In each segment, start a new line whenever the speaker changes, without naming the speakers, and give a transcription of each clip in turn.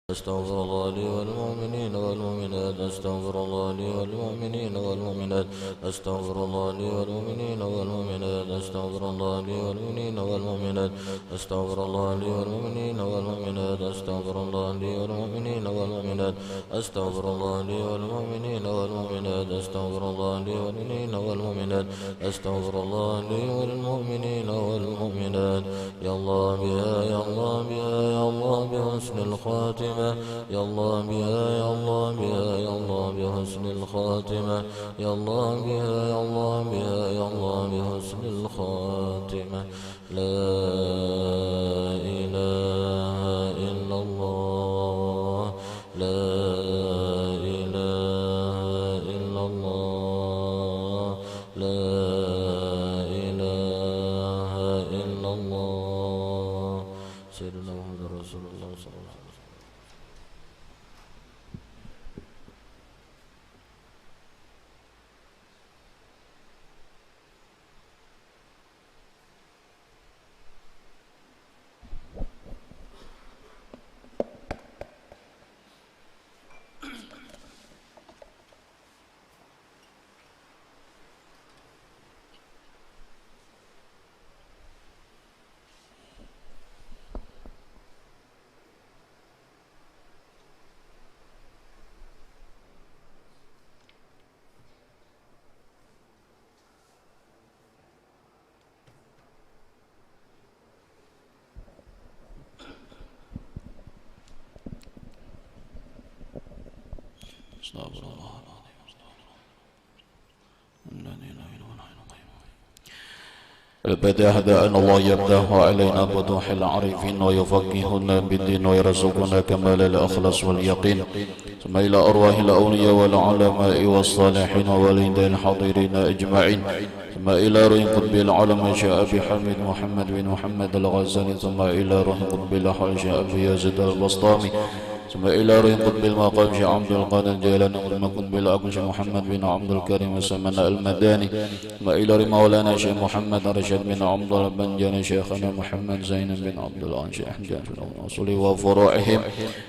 أستغفر الله لي والمؤمنين والمؤمنات أستغفر الله لي والمؤمنين والمؤمنات أستغفر الله لي والمؤمنين والمؤمنات أستغفر الله لي والمؤمنين والمؤمنات أستغفر الله لي والمؤمنين والمؤمنات أستغفر الله لي والمؤمنين والمؤمنات أستغفر الله لي والمؤمنين والمؤمنات أستغفر الله لي والمؤمنين والمؤمنات أستغفر الله لي والمؤمنين والمؤمنات. يا الله بها يا الله بها يا الله بحسن الخاتمة يا الله بها يا الله بها يا الله بحسن الخاتمة يا الله بها يا الله بها يا الله بحسن الخاتمة. لا إله إلا الله لا إله إلا الله لا إله إلا الله سيدنا محمد رسول الله صلى الله عليه وسلم. استغفر الله البداية أن الله يفتح علينا فتوح العارفين ويفقهنا بالدين ويرزقنا كمال الإخلاص واليقين، ثم إلى أرواح الأولياء والعلماء والصالحين ووالدي الحاضرين أجمعين، ثم إلى روح قطب العالم شاء بحمد محمد بن محمد الغزالي، ثم إلى روح قطب الأحوال شاء بيزيد البسطامي، ثم إلى روح قطب المقام شيخ عبد القادر الجيلاني، ثم قطب الأكل شيخ محمد بن عبد الكريم السمن المداني، ثم إلى روح مولانا شيخ محمد رشيد بن عبد الله البنجاني، شيخنا محمد زين بن عبد الله شيخ حجاج بن الأصول وفروعهم،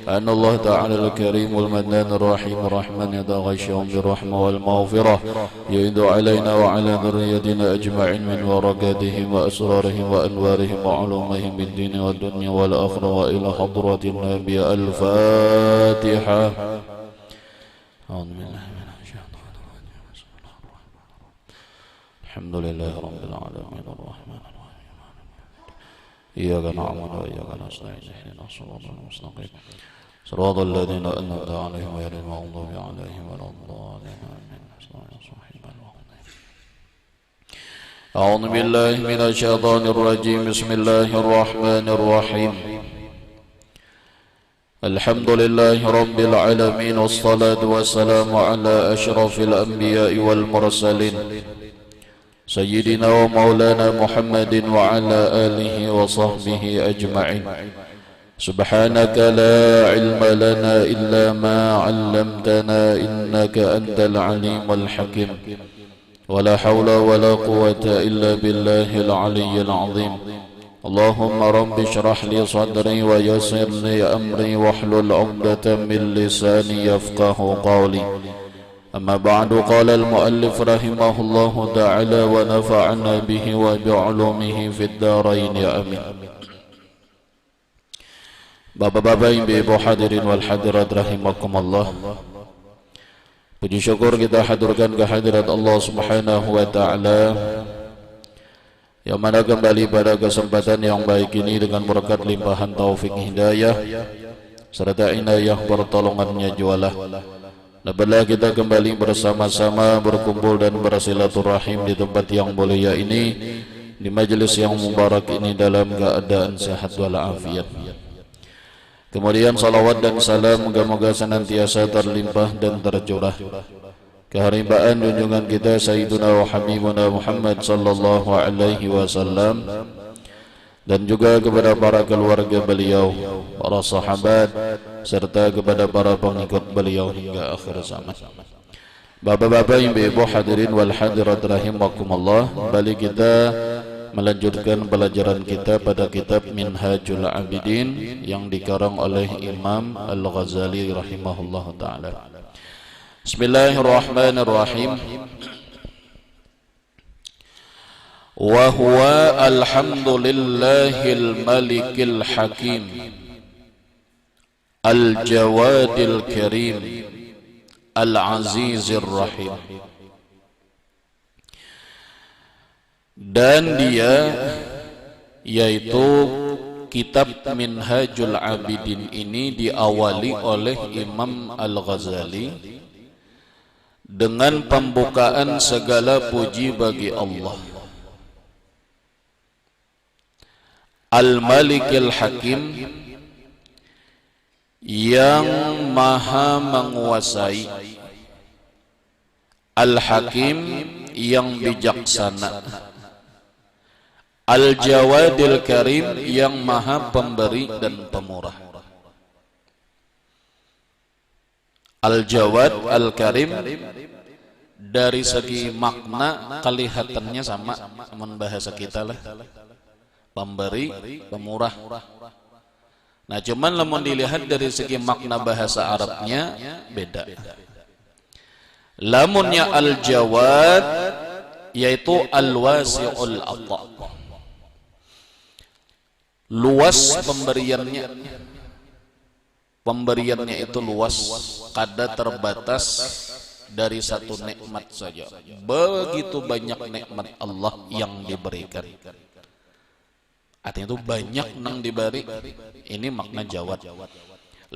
أن الله تعالى الكريم المنان الرحيم الرحمن يتغشهم بالرحمة والمغفرة، يعيد علينا وعلى ذريتنا أجمعين من بركاتهم وأسرارهم وأنوارهم وعلومهم بالدين والدنيا والآخرة، وإلى حضرة النبي الفاتحة. أعوذ بالله من الشيطان الرجيم. بسم الله الرحمن الرحيم. الحمد لله رب العالمين الرحمن الرحيم إياك نعبد وإياك نستعين اهدنا الصراط المستقيم صراط الذين أنعمت عليهم غير المغضوب عليهم ولا الضالين آمين. أعوذ بالله من الشيطان الرجيم. بسم الله الرحمن الرحيم. الحمد لله رب العالمين والصلاة والسلام على أشرف الأنبياء والمرسلين سيدنا ومولانا محمد وعلى آله وصحبه أجمعين. سبحانك لا علم لنا إلا ما علمتنا إنك أنت العليم الحكيم، ولا حول ولا قوة إلا بالله العلي العظيم. اللهم رب اشرح لي صدري ويسر لي أمري واحلل عقدة من لساني يفقه قولي. أما بعد، قال المؤلف رحمه الله تعالى ونفعنا به وبعلومه في الدارين آمين. Bapak-bapak, ibu-ibu hadirin wal hadirat rahimakumullah, puji syukur kita haturkan kehadirat Allah Subhanahu wa taala, yang mana kembali pada kesempatan yang baik ini dengan berkat limpahan taufik hidayah serta inayah pertolongannya jualah. Nampaklah kita kembali bersama-sama berkumpul dan bersilaturahim di tempat yang mulia ini, di majelis yang mubarak ini dalam keadaan sehat walafiat. Kemudian salawat dan salam moga-moga senantiasa terlimpah dan tercurah keharimbaan junjungan kita Sayyiduna wa Habibuna Muhammad sallallahu alaihi wasallam, dan juga kepada para keluarga beliau, para sahabat, serta kepada para pengikut beliau hingga akhir zaman. Bapak-bapak, ibu-ibu hadirin wal hadirat rahimakumullah, kembali kita melanjutkan pelajaran kita pada kitab Minhajul Abidin yang dikarang oleh Imam Al-Ghazali rahimahullah ta'ala. Bismillahirrahmanirrahim. Wa huwa alhamdulillahil malikil hakim al-jawadil karim al-azizir rahim. Dan dia, yaitu kitab Minhajul Abidin ini diawali oleh Imam Al-Ghazali dengan pembukaan segala puji bagi Allah, Al-Malikil Hakim, yang maha menguasai, Al-Hakim, yang bijaksana, Al-Jawadil Karim, yang maha pemberi dan pemurah. Al-Jawad, Al-Karim, dari segi makna kelihatannya sama bahasa kita lah, pemberi, pemurah. Nah, cuman lemon dilihat dari segi makna bahasa Arabnya beda. Lamunnya Al-Jawad yaitu Al-Wasi'ul Ata, luas pemberiannya. Pemberiannya itu luas, kada terbatas dari satu nikmat saja. Begitu banyak nikmat Allah yang diberikan. Artinya itu banyak nang diberi. Ini makna Jawad.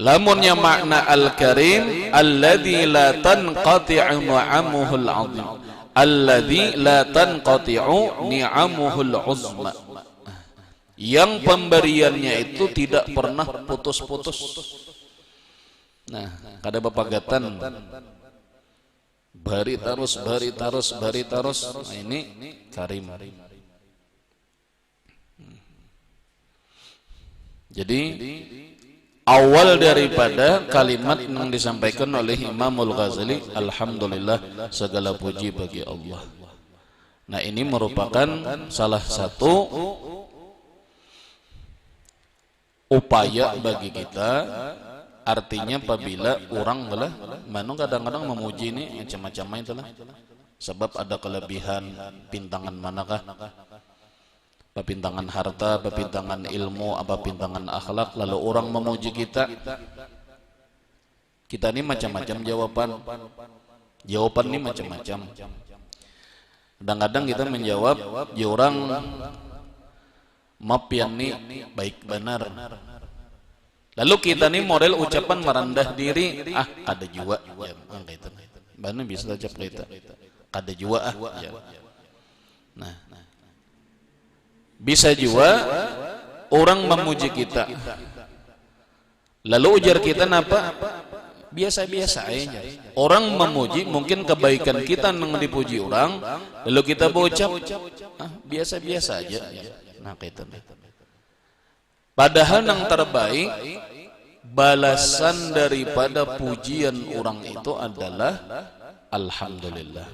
Lamunnya makna Al-Karim, alladzi la tanqati'u ni'amuhul 'azim, alladzi la tanqati'u ni'amuhul 'uzma, yang pemberiannya itu tidak pernah putus-putus. Nah, kada bapagatan, bari terus, bari terus, bari terus. Nah, ini Karim. Jadi awal daripada kalimat yang disampaikan oleh Imamul Ghazali, alhamdulillah, segala puji bagi Allah. Nah, ini merupakan salah satu upaya bagi kita. Artinya apabila orang lah, manung kadang-kadang memuji ini macam-macam itulah. Sebab ada kelebihan pintangan manakah? Pepintangan harta, pepintangan ilmu, apa pintangan akhlak, lalu orang memuji kita. Kita ini macam-macam jawaban. Jawaban ini macam-macam. Kadang-kadang kita menjawab, ya orang mapian ini baik benar. Lalu kita ini model ucapan merendah diri, kada jua, ya, gitu. Mana bisa ucap kita, kada jua, ya. Nah, bisa juga orang memuji kita, lalu ujar kita apa? Biasa-biasa aja. Orang memuji mungkin kebaikan kita yang dipuji orang, lalu kita berucap biasa-biasa aja. Nah, gitu. Padahal yang terbaik, balasan daripada pujian orang itu adalah alhamdulillah.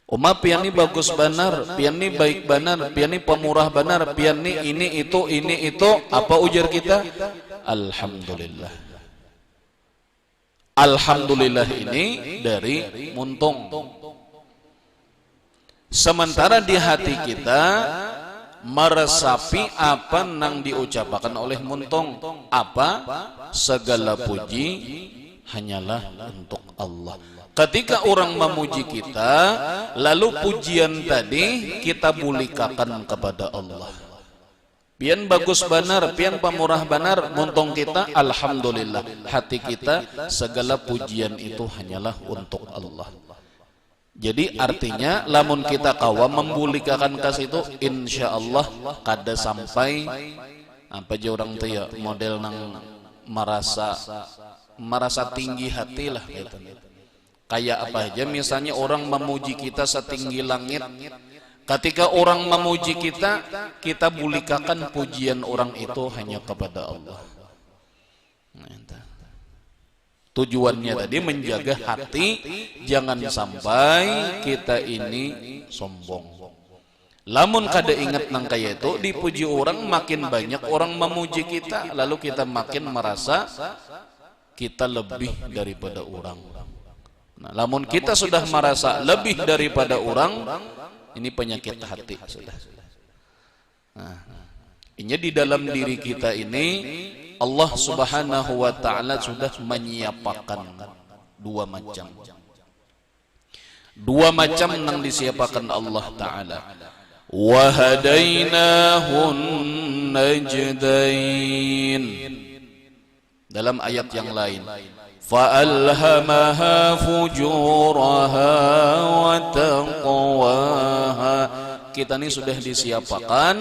Oma pian ini bagus benar, pian ini baik benar, pian ini pemurah benar, pian ini itu, apa ujar kita? Alhamdulillah. Alhamdulillah ini dari muntung. Sementara di hati kita meresapi apa yang diucapkan oleh muntung. Apa? Segala puji hanyalah untuk Allah. Ketika orang memuji kita, lalu pujian tadi kita bulikakan kepada Allah. Pian bagus benar, pian pemurah benar, muntung kita alhamdulillah. Hati kita segala pujian itu hanyalah untuk Allah. Jadi artinya lamun kita kawa membulikakan ke situ, insyaallah kada sampai apa aja orang tuh ya model nang merasa tinggi hati lah gitu. Kayak apa aja, misalnya orang memuji kita setinggi langit. Ketika orang memuji kita, kita bulikakan pujian orang itu hanya kepada Allah. Tujuannya tadi menjaga hati, jangan sampai kita ini sombong. Lamun kada ingat nang kaya itu, dipuji orang makin banyak orang memuji kita, lalu kita makin merasa kita lebih daripada orang. Nah, lamun kita sudah merasa lebih daripada orang, ini penyakit hati sudah. Nah, ini di dalam diri kita ini Allah Subhanahu wa taala sudah menyiapkan dua macam. Dua macam nang disiapakan Allah taala. Wa hadainahun najdain. Dalam ayat yang lain, fa'alhamaha fujuraha wa taqwaha. Kita ini sudah disiapakan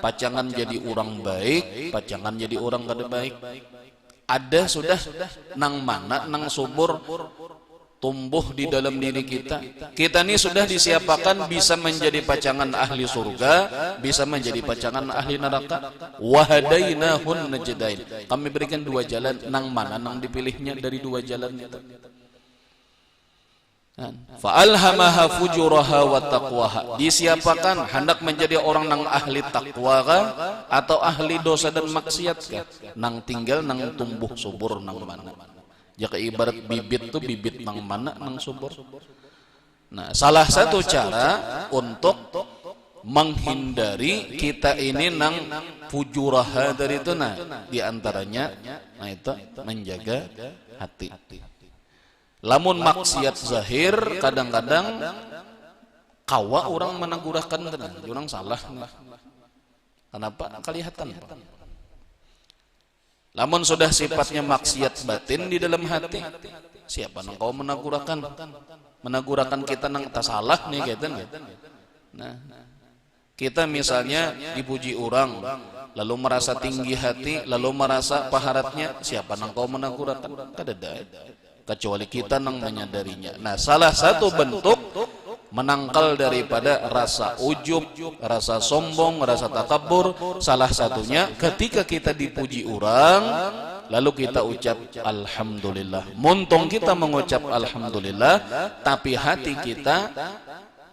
pacangan jadi orang baik, pacangan jadi orang kada baik. Ada sudah nang mana nang subur tumbuh di dalam diri kita. Kita ini sudah disiapakan bisa menjadi pacangan ahli surga, bisa menjadi pacangan ahli neraka. Wahadainahun najdain. Kami berikan dua jalan, nang mana nang dipilihnya dari dua jalan itu. Fa'alhamaha fujuraha wa taqwaha. Disiapakan hendak menjadi orang nang ahli takwa atau ahli dosa dan maksiat kah? Nang tinggal nang tumbuh subur nang mana. Jika ibarat bibit tuh bibit nang mana nang subur. Nah, salah satu cara untuk menghindari kita ini nang fujuraha dari itu, nah diantaranya nah itu menjaga hati. Lamun maksiat zahir kadang-kadang kawa orang menegurahkan tenang, orang salah. Kenapa? Kelihatan. Lamun sudah sifatnya maksiat batin di dalam hati, siapa nang kau menegurahkan kita nang tak salah nih gitu. Nah, kita misalnya dipuji orang, lalu merasa tinggi hati, lalu merasa paharatnya, siapa nang kau menegurahkan? Kadada. Kecuali kita nang menyadarinya. Nah, salah satu bentuk menangkal daripada rasa ujub, rasa sombong, rasa takabur, salah satunya ketika kita dipuji orang, lalu kita ucap alhamdulillah. Muntong kita mengucap alhamdulillah, tapi hati kita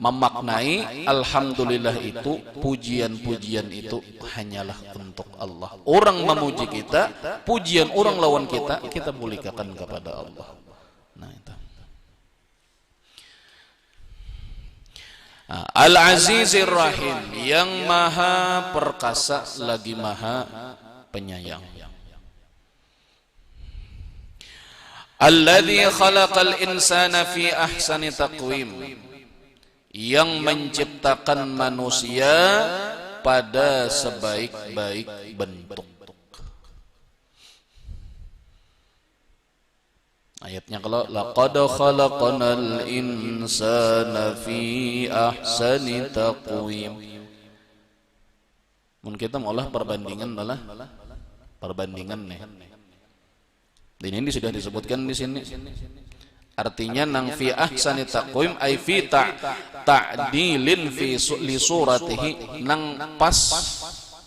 memaknai alhamdulillah itu, pujian-pujian itu hanyalah untuk Allah. Orang memuji kita, pujian orang lawan kita, kita muliakan kepada Allah. Nah, itu. Al-Azizir Rahim, yang maha perkasa lagi maha penyayang. Alladzi khalaqal insana fi ahsani taqwim, yang menciptakan manusia pada sebaik-baik bentuk. Ayatnya kalau laqad khalaqnal insana fi ahsani taqwim. Mun kita maulah perbandingan adalah perbandingan nih. Dan ini sudah disebutkan di sini. Artinya nang fi ahsani taqwim ay fi ta'dilin fi li suratihi, nang pas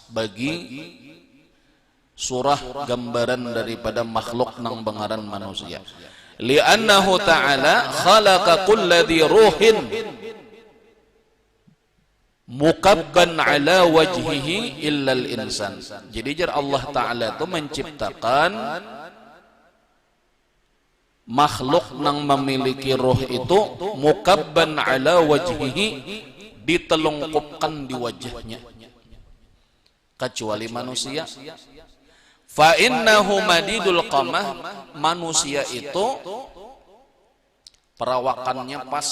bagi surah gambaran daripada makhluk nang bangaran manusia. Li'annahu ta'ala khalaqa kulladhi ruhin mukabban ala wajhihi illal insan. Jadi jar Allah Ta'ala itu menciptakan makhluk nang memiliki ruh itu mukabban ala wajhihi, ditelungkupkan di wajahnya, kecuali manusia. Fa innahu madidul qamah, manusia itu perawakannya pas.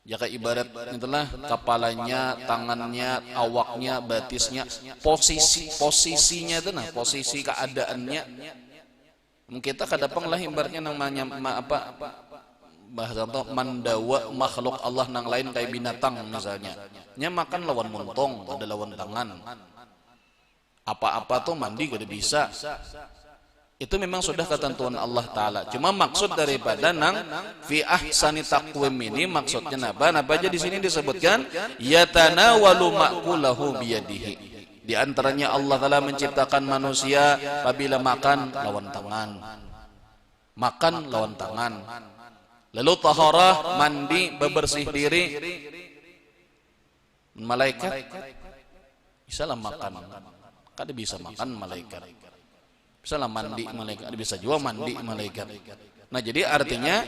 Jika ibarat itulah kepalanya, tangannya, awaknya, batisnya, posisinya itu nah, posisi keadaannya. Kita kadang lah ibaratnya namanya apa bahasa itu mandawa makhluk Allah nang lain kayak binatang misalnya. Nya makan lawan montong, ada lawan tangan. Apa-apa tuh mandi gak bisa. Itu memang sudah ketentuan Allah Ta'ala. Cuma maksud daripada nang fi ahsani taqwim ini maksudnya apa? Apa aja di sini disebutkan yatanawalu ma'kulahu biyadihi. Di antaranya Allah Ta'ala menciptakan manusia apabila makan lawan tangan. Makan lawan tangan. Lalu taharah, mandi, bebersih diri Malaikat bisa lah makan, kada bisa makan malaikat. Bisa lah mandi malaikat, bisa juga mandi malaikat. Nah jadi artinya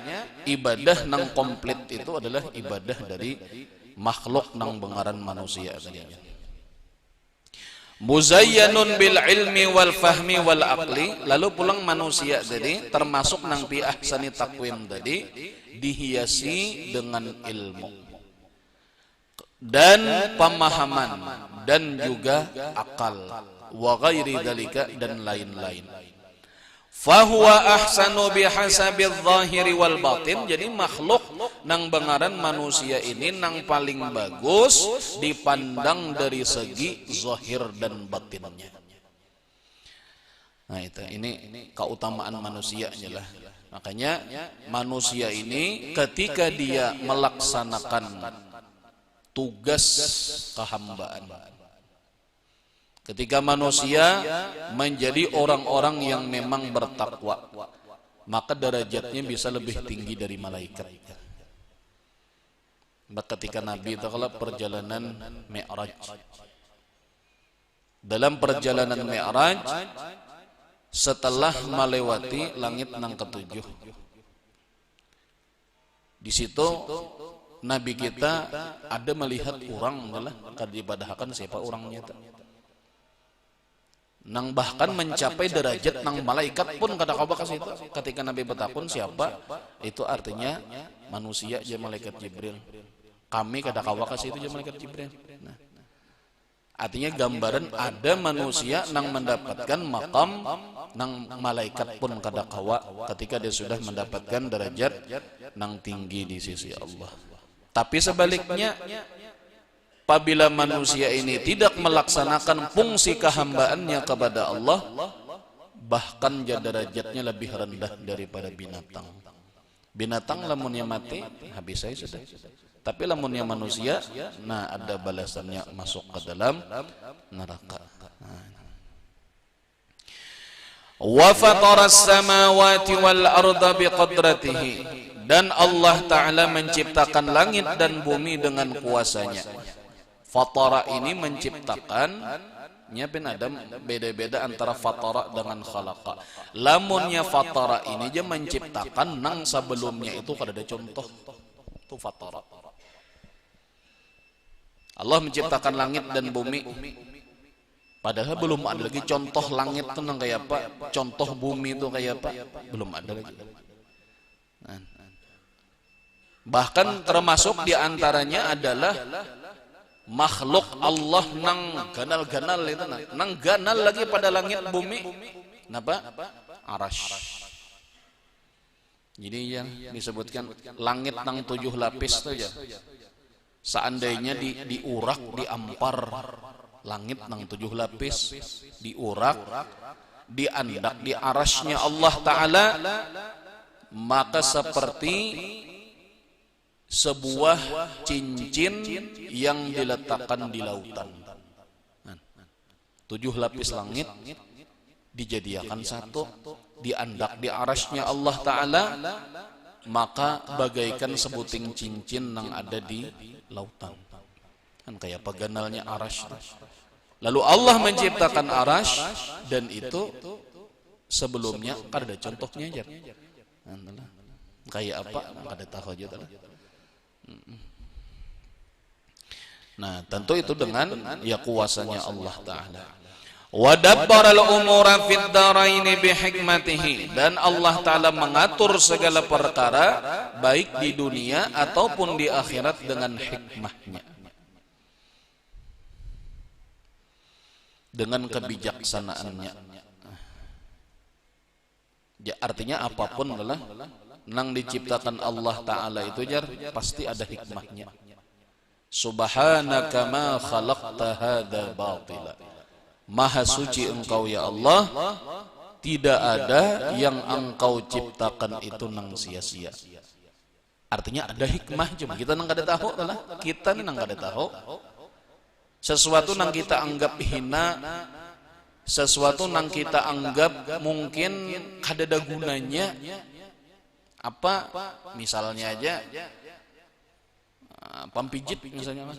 ibadah nang komplit itu adalah ibadah dari makhluk nang bengaran manusia tadinya. Muzayyanun bil ilmi wal fahmi wal aqli, lalu pulang manusia tadi termasuk nang pi ahsani taqwim tadi dihiasi dengan ilmu dan pemahaman dan juga akal wa ghairi dalika dan lain-lain. Fahuwa ahsanu bihasabil zahiri wal batin. Jadi makhluk nang bengaran manusia ini nang paling bagus dipandang dari segi zahir dan batinnya. Nah itu ini keutamaan manusianya lah. Makanya manusia ini ketika dia melaksanakan tugas kehambaan, ketika manusia menjadi orang-orang yang memang bertakwa, maka derajatnya bisa lebih tinggi dari malaikat. Ketika Nabi itu kalau perjalanan Mi'raj, dalam perjalanan Mi'raj setelah melewati langit nang ketujuh, di situ Nabi kita ada melihat orang adalah kadibadahkan siapa orangnya itu. Nang bahkan mencapai derajat nang malaikat pun kada kawa kasih itu. Ketika Nabi bertakun siapa itu artinya manusia aja malaikat Jibril. Kami kada kawa kasih itu aja malaikat Jibril. Nah, artinya gambaran ada manusia nang mendapatkan makam nang malaikat pun kada kawa ketika dia sudah mendapatkan derajat nang tinggi di sisi Allah. Tapi sebaliknya, apabila manusia ini tidak melaksanakan fungsi kehambaannya kepada Allah, bahkan derajatnya lebih rendah daripada binatang. Binatang lamunnya mati, habis saya sudah. Tapi lamunnya manusia, nah ada balasannya masuk ke dalam neraka. Wa fataras samawati wal arda biqadratihi. Dan Allah Ta'ala menciptakan langit dan bumi dengan kuasanya. Fatara ini menciptakan, nyapin ada beda-beda antara fatara dengan khalaqa. Lamunnya fatara ini dia menciptakan nang sebelumnya itu kada ada contoh. Itu fatara. Allah menciptakan langit dan bumi, padahal belum ada lagi contoh langit itu nang kayak apa, contoh bumi itu kayak apa, belum ada lagi. Bahkan termasuk diantaranya adalah makhluk Allah nang ganal-ganal itu, nang ganal lagi pada langit bumi, napa? Arash. Jadi yang disebutkan langit nang 7 lapis saja. Seandainya diurak, diampar langit nang 7 lapis, diurak, diandak di arasnya Allah Ta'ala, maka seperti sebuah cincin yang diletakkan di lautan. 7 lapis langit dijadikan satu, diandak di arasnya Allah Ta'ala, maka bagaikan sebuting cincin yang ada di lautan. Kan kayak peganalnya arash. Lalu Allah menciptakan arash, dan itu sebelumnya kan ada contohnya aja. Kayak apa? Kada tahu aja. Nah, tentu itu dengan ya kuasanya Allah Ta'ala. Wa dabbaral umura fid daraini bihikmatihi, dan Allah Ta'ala mengatur segala perkara baik di dunia ataupun di akhirat dengan hikmahnya, dengan kebijaksanaannya. Ya, artinya apapun adalah nang diciptakan Allah Ta'ala itu jar pasti ada hikmahnya. Subhanaka ma khalaqta hadza batila. Maha suci engkau ya Allah, tidak ada yang engkau ciptakan itu nang sia-sia. Artinya ada hikmah, cuma kita nang kada tahu lah. Kita nang kada tahu. Sesuatu nang kita anggap hina, sesuatu nang kita anggap mungkin kada ada gunanya. Apa misalnya aja pampijit misalnya,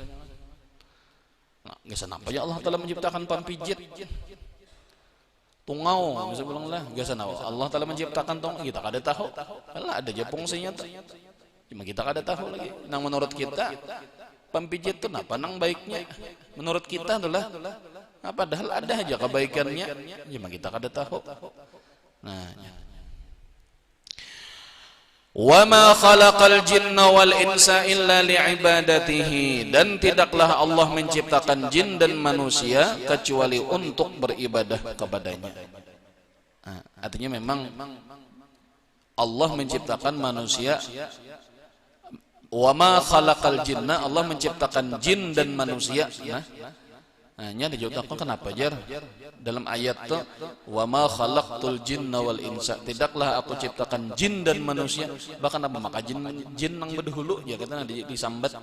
Nah, geus napa ya Allah Taala menciptakan pampijit? Tungau, bisa bilang lah, geus naon Allah Taala menciptakan tungau, kita kada tahu. Lah ada aja fungsinya tuh. Cuma kita kada tahu lagi. Nang menurut kita pampijit itu napa nang baiknya? Menurut kita adalah padahal ada aja kebaikannya, cuma kita kada tahu. Nah, wa ma khalaqal jinna wal insa illa li'ibadatihi, dan tidaklah Allah menciptakan jin dan manusia kecuali untuk beribadah kepadanya. Nah, artinya memang Allah menciptakan manusia, wa ma khalaqal jinna, Allah menciptakan jin dan manusia. Nah, nya dijawabkan kenapa jar dalam ayat tuh wa ma khalaqtul jinna wal insa, tidaklah aku ciptakan jin dan manusia. Bahkan apa maka jin nang berdahulu ya kita disambat,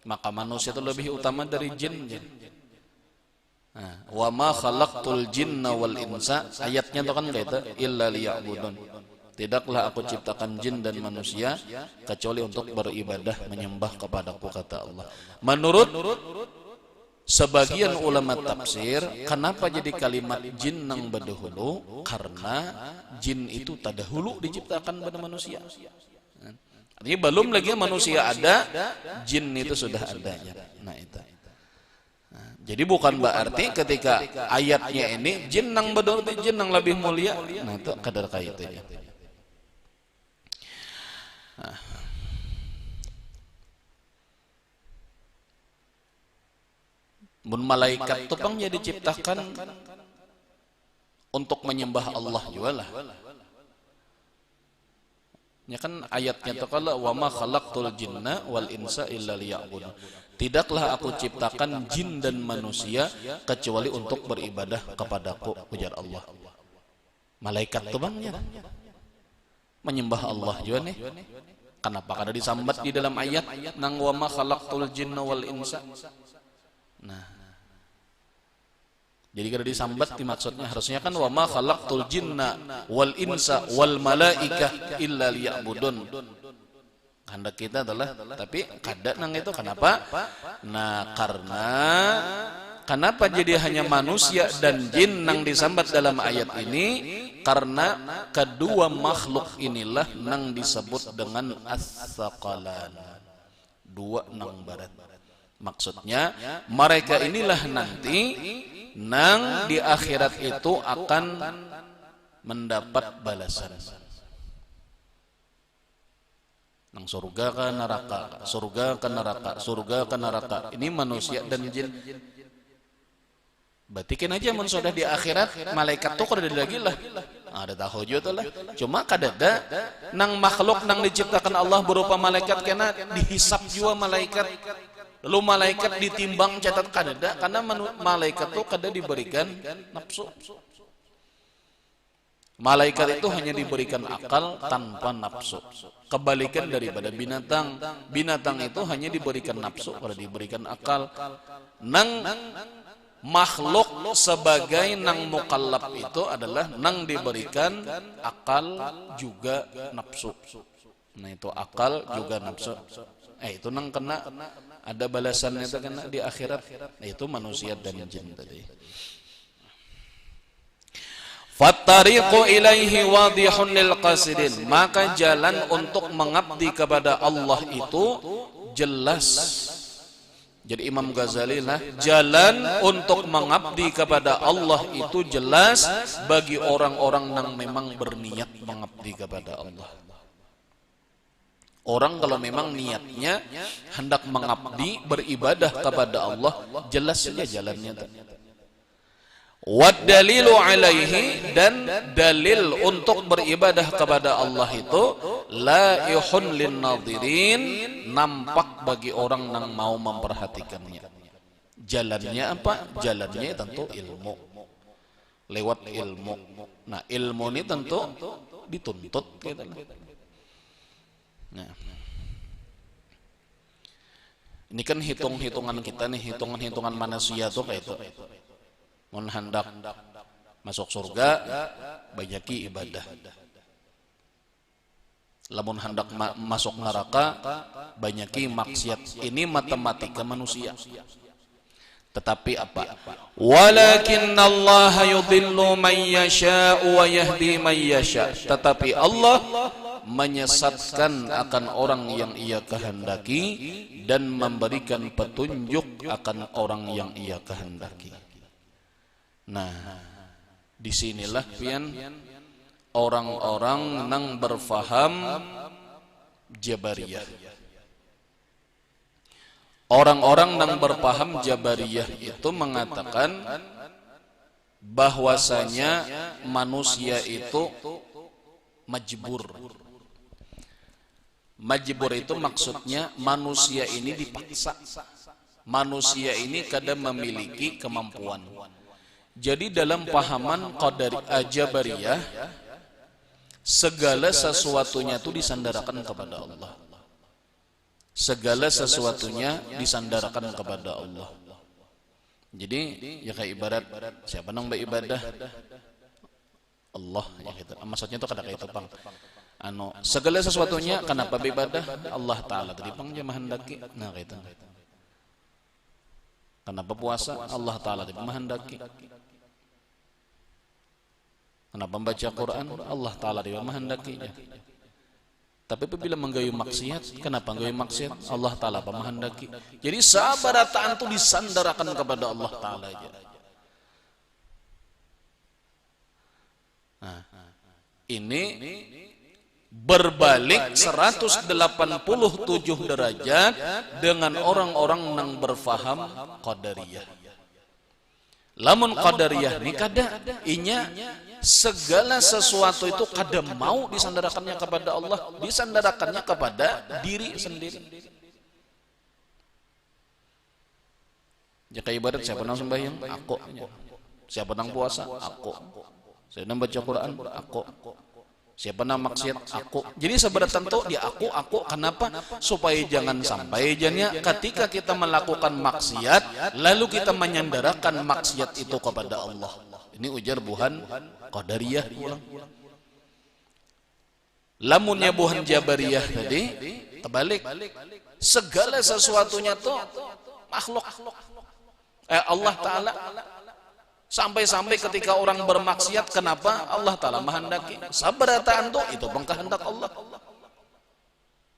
maka manusia itu lebih utama dari jin. Nah, wa ma khalaqtul jinna wal insa, ayatnya tuh kan kayak itu illa liya'budun, tidaklah aku ciptakan jin dan manusia kecuali untuk beribadah menyembah kepadaku, kata Allah. Menurut sebagian ulama tafsir, kenapa jadi kalimat jin nang badahulu? Karena jin itu tadahulu diciptakan pada manusia. Artinya belum lagi manusia ada, jin itu sudah ada. Nah itu. Nah, jadi bukan berarti ketika ayatnya ini jin nang badahulu, jin nang lebih mulia. Nah itu kadar kaitannya. Nah. Mun malaikat itu pang jadi diciptakan untuk menyembah Allah juga lah. Ya kan ayatnya itu kala wa ma khalaqtul jinna wal insa illa liya'budun. Tidaklah aku ciptakan jin dan manusia kecuali untuk beribadah kepadaku, ujar Allah. Malaikat itu bang ya menyembah Allah juga nih. Kenapa kada disambat di dalam ayat nang wa ma khalaqtul jinna wal insa? Nah, jadi kada disambat dimaksudnya harusnya kan wa ma khalaqtul jinna wal insa wal malaikah illa liya'budun. Kehendak kita adalah, tapi kada nang itu kenapa? Nah, karena kenapa jadi hanya manusia dan jin nang disambat dalam ayat ini? Karena kedua makhluk inilah nang disebut dengan as-saqalan, dua nang barat. Maksudnya mereka inilah nanti nang di akhirat itu akan mendapat balasan. Nang surga ke neraka, surga ke neraka, surga ke neraka. Ini manusia dan jin. Batikin aja mun sudah di akhirat, malaikat tuh kada lagi lah. Ada tahu juga lah. Cuma kadada nang makhluk nang diciptakan Allah berupa malaikat kena dihisap juga malaikat. Lalu malaikat ditimbang catat kadada, karena malaikat itu kada diberikan nafsu. Malaikat itu hanya diberikan akal tanpa nafsu. Kebalikan daripada binatang. Binatang itu hanya diberikan nafsu, kada diberikan akal. Nang makhluk sebagai nang mukallaf itu adalah nang diberikan akal juga nafsu. Nah itu akal juga nafsu. Itu nang kena ada balasannya itu kena di akhirat. Itu manusia dan jin tadi. Fattariqu ilaihi wadihun lil qasidin, maka jalan untuk mengabdi kepada Allah itu jelas. Jadi Imam Ghazali lah, jalan untuk mengabdi kepada Allah itu jelas bagi orang-orang yang memang berniat mengabdi kepada Allah. Orang kalau memang niatnya hendak mengabdi, beribadah kepada Allah, jelas saja jalannya. Wad dalilu alaihi, dan dalil untuk beribadah kepada Allah itu laihun lin nadirin, nampak bagi orang yang mau memperhatikannya. Jalannya apa? Jalannya tentu ilmu. Lewat ilmu. Nah, ilmu ini tentu dituntut gitu. Nah, ini kan hitung-hitungan kita nih, hitungan-hitungan manusia tuh kayak itu. Mun hendak masuk surga, banyaki ibadah. Lamun hendak masuk neraka, banyaki maksiat. Ini matematika manusia. Tetapi apa? Walakinnallaha yudhillu man yasha'u wa yahdi man yasha'. Tetapi Allah menyesatkan akan orang yang Ia kehendaki dan memberikan petunjuk akan orang yang Ia kehendaki. Nah, disinilah pian orang-orang nang berfaham Jabariyah. Orang-orang yang berpaham Jabariyah itu mengatakan bahwasanya manusia itu majbur. Majbur itu maksudnya manusia ini dipaksa. Manusia ini kadang memiliki kemampuan. Jadi dalam pahaman Jabariyah, segala sesuatunya itu disandarkan kepada Allah. Segala sesuatunya disandarkan kepada Allah. Jadi ya kayak ibarat siapa nang beribadah Allah ya gitu. Maksudnya itu kada kayak itu pang. Segala sesuatunya kenapa beribadah Allah Taala tadi pang jamaah hendaki. Nah gitu. Kenapa puasa Allah Taala tadi menghendaki. Kenapa membaca Quran Allah Taala tadi menghendakinya. Tapi apabila menggayu maksiat, kenapa menggayu maksiat? Allah Ta'ala menghendaki. Jadi sabarataan itu disandarkan kepada Allah Ta'ala aja. Nah, ini berbalik 187 derajat dengan orang-orang yang berfaham Qadariyah. Lamun Qadariyah ini kada inya segala sesuatu itu kada mau disandarkannya kepada Allah, disandarkannya kepada diri sendiri. Jika ibadat siapa nang sembahyang? Aku. Siapa nang puasa? Aku. Siapa nang baca Quran? Aku. Siapa nang maksiat? Aku. Jadi sebenarnya tentu di aku. Kenapa? Supaya jangan sampai jadinya ketika kita melakukan maksiat lalu kita menyandarkan maksiat itu kepada Allah. Ini ujar buhan Qadariyah ulang. Lamunnya buhan Jabariyah tadi terbalik. Segala sesuatunya tuh makhluk. Allah Ta'ala. Sampai-sampai ketika orang bermaksiat, kenapa? Allah Ta'ala menghendaki. Sabarataan tuh itu pangkehendak Allah.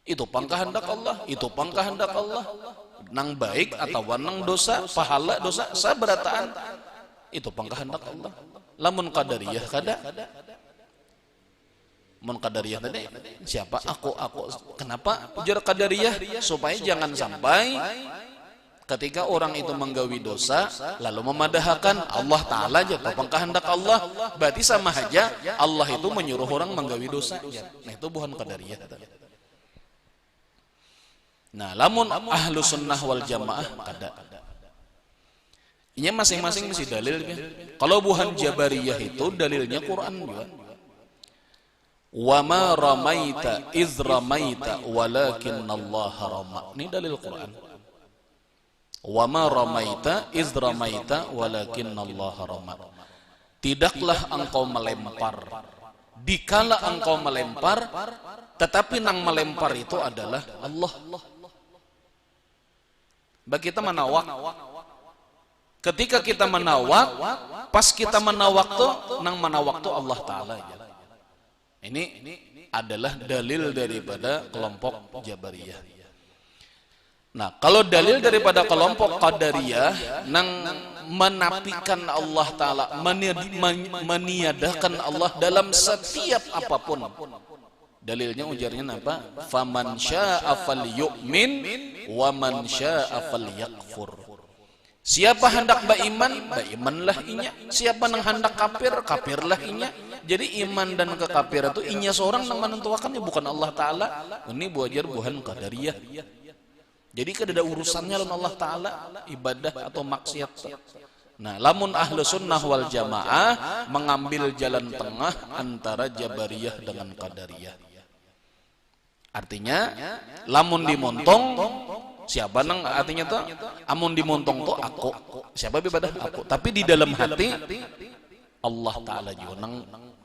Itu pangkehendak Allah. Itu pangkehendak Allah. Nang baik atau nang dosa, pahala dosa, sabarataan itu pangkehendak Allah. Lamun Qadariyah kada. Mun Qadariyah tadi siapa? Aku. Kenapa? Ujar Qadariyah supaya jangan sampai ketika orang itu menggawi dosa lalu memadahkan Allah Ta'ala aja pangkehendak Allah, berarti sama aja Allah itu menyuruh orang menggawi dosa. Nah itu bukan Qadariyah. Nah lamun ahlu sunnah wal jamaah kada. Ini masing-masing mesti dalilnya. Kalau buhan Jabariyah itu dalilnya Quran juga. Wa ma ramaita iz ramaita walakinnallaha rama. Ini dalil Quran. Wa ma ramaita iz ramaita walakinnallaha rama. Tidaklah engkau melempar dikala engkau melempar, tetapi nang melempar itu adalah Allah. Bagi kita menawak. Ketika kita menawak, pas kita menawak tuh nang menawak tuh Allah Ta'ala. Ini adalah dalil daripada kelompok Jabariyah. Nah, kalau dalil daripada kelompok Qadariyah nang menafikan Allah Ta'ala, meniadakan Allah dalam setiap apapun. Dalilnya ujarnya apa? Faman syaa'a falyu'min wa man syaa'a falyakfur. Siapa hendak berimanlah inya. Siapa nang hendak kafirlah inya. Jadi iman dan kekafiran itu inya seorang yang menentukannya, bukan Allah Ta'ala. Ini buajar buhan Qadariyah. Jadi kada ada urusannya lawan Allah Ta'ala ibadah atau maksiat. Nah, lamun ahlu sunnah wal jamaah mengambil jalan tengah antara Jabariyah dengan Qadariyah. Artinya lamun dimontong siapa nang artinya tuh amun dimontong tuh aku. Siapa ibadah aku. Tapi di dalam hati Allah Ta'ala juga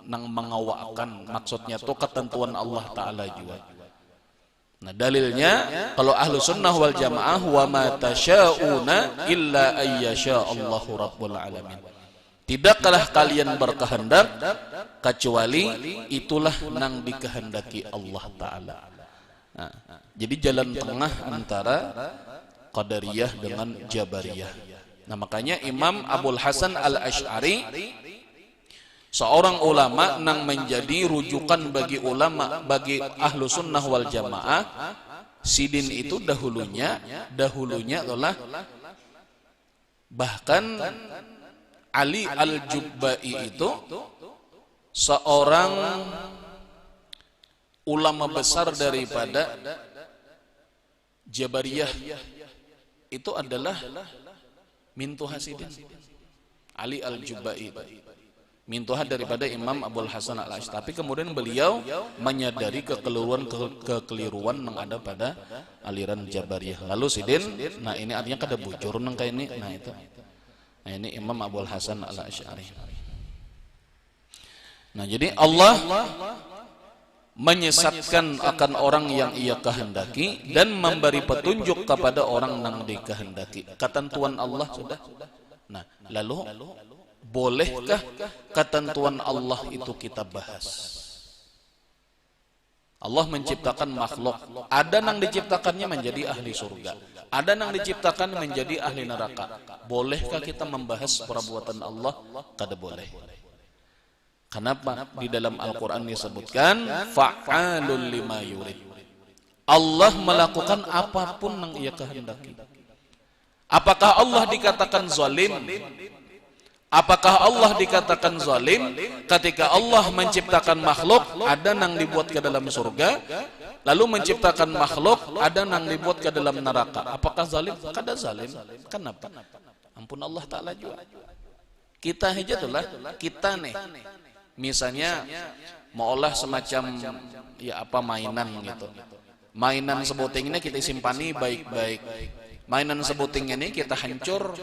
nang mengawakkan, maksudnya tuh ketentuan Allah Ta'ala juga. Nah dalilnya kalau ahlu sunnah wal jamaah wa ma tasyauna illa ayyasha Allahu rabbul alamin. Tidaklah kalian berkehendak kecuali itulah nang dikehendaki Allah Ta'ala. Nah, jadi jalan tengah antara Qadariyah dengan Jabariyah. Nah makanya Imam Abul Hasan Al-Asy'ari, seorang ulama nang menjadi rujukan bagi ulama, bagi ahlu sunnah wal jamaah. Sidin itu dahulunya adalah bahkan Ali Al-Jubba'i itu seorang ulama besar daripada Jabariyah, itu adalah mintuha Sidin. Ali Al-Jubba'i mintuha daripada Imam Abul Hasan Al-Asy'ari. Tapi kemudian beliau menyadari kekeliruan yang ada pada aliran Jabariyah. Lalu Sidin, nah ini artinya kada bujur nang kayak ini. Nah itu. Nah ini Imam Abul Hasan Al-Asy'ari. Nah jadi Allah menyesatkan akan orang yang ia kehendaki dan memberi petunjuk kepada orang yang dikehendaki. Ketentuan Allah sudah. Nah lalu bolehkah ketentuan Allah itu kita bahas? Allah menciptakan makhluk, ada yang diciptakannya menjadi ahli surga, ada yang diciptakan menjadi ahli neraka. Bolehkah kita membahas perbuatan Allah? Kada boleh. Kenapa? Di dalam Al-Quran disebutkan fa'alul lima yurid. Allah melakukan apapun yang ia kehendaki. Apakah Allah dikatakan zalim? Apakah Allah dikatakan zalim ketika Allah menciptakan makhluk, ada yang dibuat ke dalam surga, lalu menciptakan makhluk, ada yang dibuat ke dalam neraka? Apakah zalim? Kada zalim. Kenapa? Ampun Allah Ta'ala juga. Kita aja itulah, kita nih misalnya mau olah semacam ya apa mainan gitu. Mainan sebuting ini kita simpani baik-baik. Mainan sebuting ini kita hancur.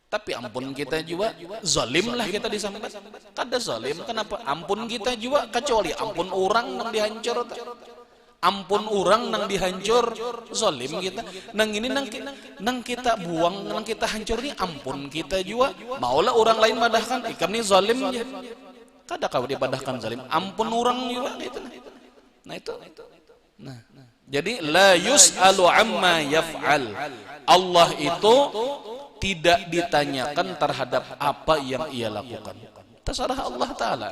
Tapi ampun kita juga zalim lah kita disambat. Kada zalim. Kenapa? Ampun kita juga kecuali ampun orang nang dihancur. Ampun orang nang dihancur zalim kita. Nang ini nang kita buang, nang kita hancur ni ampun kita juga. Maulah orang lain madahkan ikam ni zalim je. Kada kau dipadahkan zalim. Ampun orang juga gitu. Nah itu. Nah, jadi la yus'alu amma yaf'al. Allah itu tidak ditanyakan terhadap apa yang ia lakukan. Terserah Allah Ta'ala.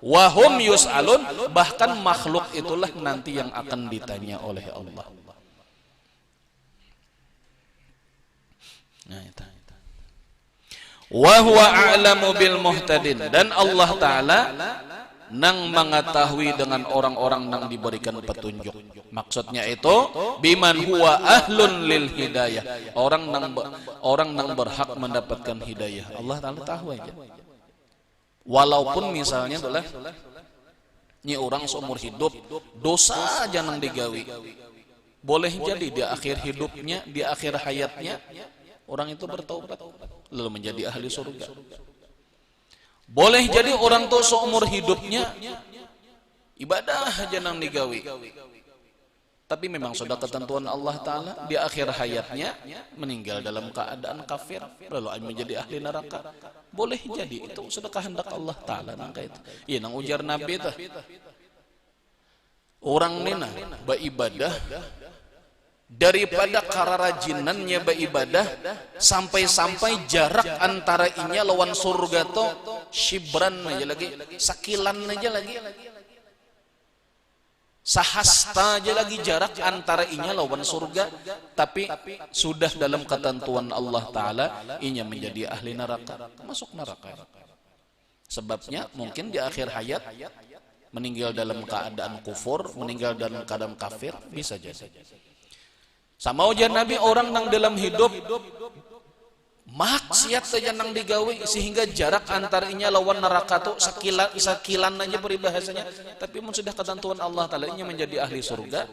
Wahum yus'alun, bahkan makhluk itulah nanti yang akan ditanya oleh Allah. Nah, itu. Wa huwa a'lamu bil muhtadin, dan Allah Ta'ala nang mengetahui dengan orang-orang nang diberikan petunjuk. Maksudnya itu biman huwa ahlun lil hidayah, orang nang berhak mendapatkan hidayah. Allah Ta'ala tahu aja. Walaupun misalnya itulah ini orang seumur hidup dosa aja nang digawi, boleh jadi di akhir hidupnya, di akhir hayatnya orang itu bertaubat lalu menjadi ahli surga. Boleh jadi orang tuh seumur hidupnya ibadah aja nang digawi, tapi memang sudah ketentuan Allah Ta'ala di akhir hayatnya meninggal dalam keadaan kafir lalu menjadi ahli neraka. Boleh jadi itu sudah kehendak Allah Ta'ala nang itu. Iya nang ujar Nabi itu orang nina beribadah daripada kararajinannya beribadah sampai-sampai jarak antara inya lawan surga to shibran aja lagi, sakilan aja lagi, sahasta aja lagi jarak antara inya lawan surga, tapi sudah dalam ketentuan Allah Ta'ala inya menjadi ahli neraka, masuk neraka. Sebabnya mungkin di akhir hayat meninggal dalam keadaan kufur, meninggal dalam keadaan kafir, bisa jadi. Sama ujar Nabi, orang nang dalam hidup maksiat saja nang digawe sehingga jarak antarinya lawan neraka tuh sakilan aja peribahasanya, tapi sudah ketentuan Allah Ta'ala nya menjadi ahli surga,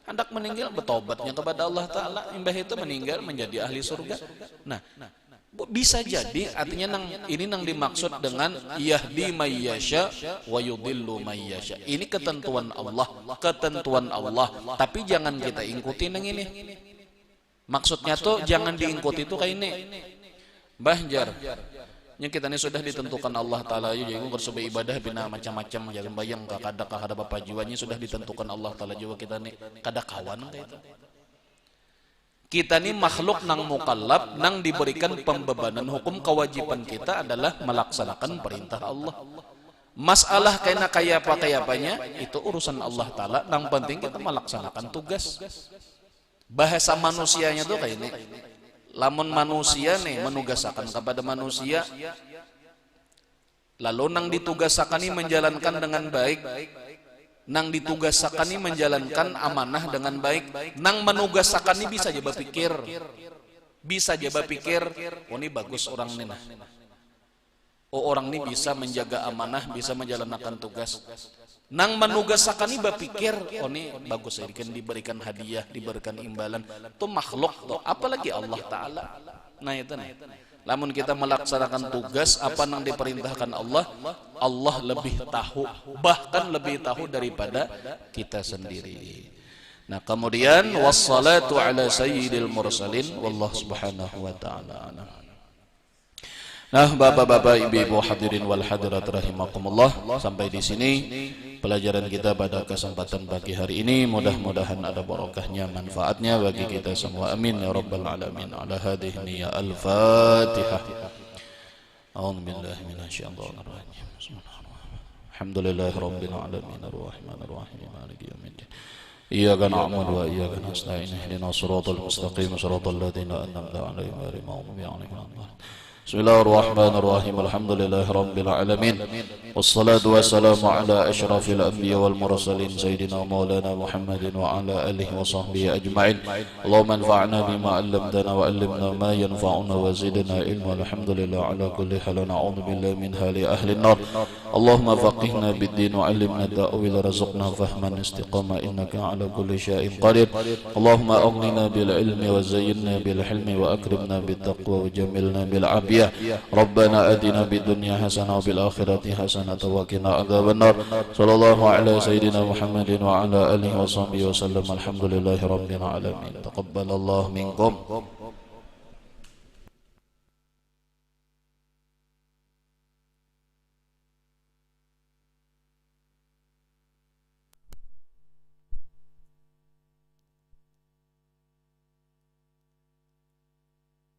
hendak meninggal bertobatnya kepada Allah Ta'ala, imbah itu meninggal menjadi ahli surga. Nah
Bisa jadi artinya ini dimaksud dengan yahdi mayyasya wa yudhillu mayyasya. Ini ketentuan Allah, tapi jangan kita ikuti yang ini. Maksudnya tuh jangan diikuti itu kayak ini. Bahjar yang kita ini sudah ditentukan Allah Ta'ala, jadi bersuba ibadah bina macam-macam, jangan bayang kada bapak jiwanya sudah ditentukan Allah Ta'ala juga kita ini kada kawan kayak itu. Kita ini makhluk nang mukallaf, nang diberikan pembebanan hukum, kewajiban kita adalah melaksanakan perintah Allah. Masalah kayak apa-apanya itu urusan Allah Ta'ala, nang penting kita melaksanakan tugas. Bahasa manusianya tuh kayak ini. Lamun manusia nih menugasakan kepada manusia, lalu nang ditugasakan ini menjalankan dengan baik, nang ditugasakan ini menjalankan amanah dengan baik, nang menugasakan ini bisa aja berpikir, oh ini bagus orang ini nah, oh orang ini bisa menjaga amanah, bisa menjalankan tugas. Nang menugasakan ini berpikir, oh ini bagus ya, diberikan hadiah, diberikan imbalan, itu makhluk tuh, apalagi Allah Ta'ala. Nah itu nih, lamun kita melaksanakan tugas apa yang diperintahkan Allah, Allah lebih tahu, bahkan lebih tahu daripada kita sendiri. Nah kemudian wassalatu ala sayyidil mursalin wallahu subhanahu wa ta'ala. Nah bapak-bapak, ibu-ibu hadirin wal hadirat rahimakumullah, sampai di sini pelajaran kita pada kesempatan pagi hari ini. Mudah-mudahan ada barokahnya, manfaatnya bagi kita semua. Amin ya rabbal alamin. Ala hadhihi niyya al-Fatihah. A'udzu billahi minasyaitonir rajim. Bismillahirrahmanirrahim. Alhamdulillahi rabbil alamin arrahmanir rahim maliki yaumiddin. Iyyaka na'budu wa iyyaka nasta'in. Ihdinas siratal mustaqim, siratal ladzina an'amta 'alaihim ghairil maghdubi 'alaihim waladdallin. Bismillahirrahmanirrahim. Alhamdulillahi rabbil alamin. Wassalatu wassalamu ala asyrafil anbiya wal mursalin sayyidina maulana Muhammadin wa ala alihi wa sahbihi ajma'in. Allahumma anfa'na bima 'allamtana wa 'allimna ma yanfa'una wa zidna ilma. Alhamdulillah ala kulli hal. Na'udzu billahi min hali ahli an-nar. Allahumma faqihna bid-din wa 'allimna ta'wil, warzuqna fahman istiqamah, innaka 'ala kulli syai'in qadir. Allahumma aghnina bil ilmi wa zayyinna bil hilmi wa akrimna bit taqwa wa jamilna bil 'afiyah. ربنا آتنا بالدنيا حسنة وفي الآخرة حسنة وقنا عذاب النار. صلى الله على سيدنا محمد وعلى آله وصحبه وسلم. الحمد لله رب العالمين. تقبل الله منكم.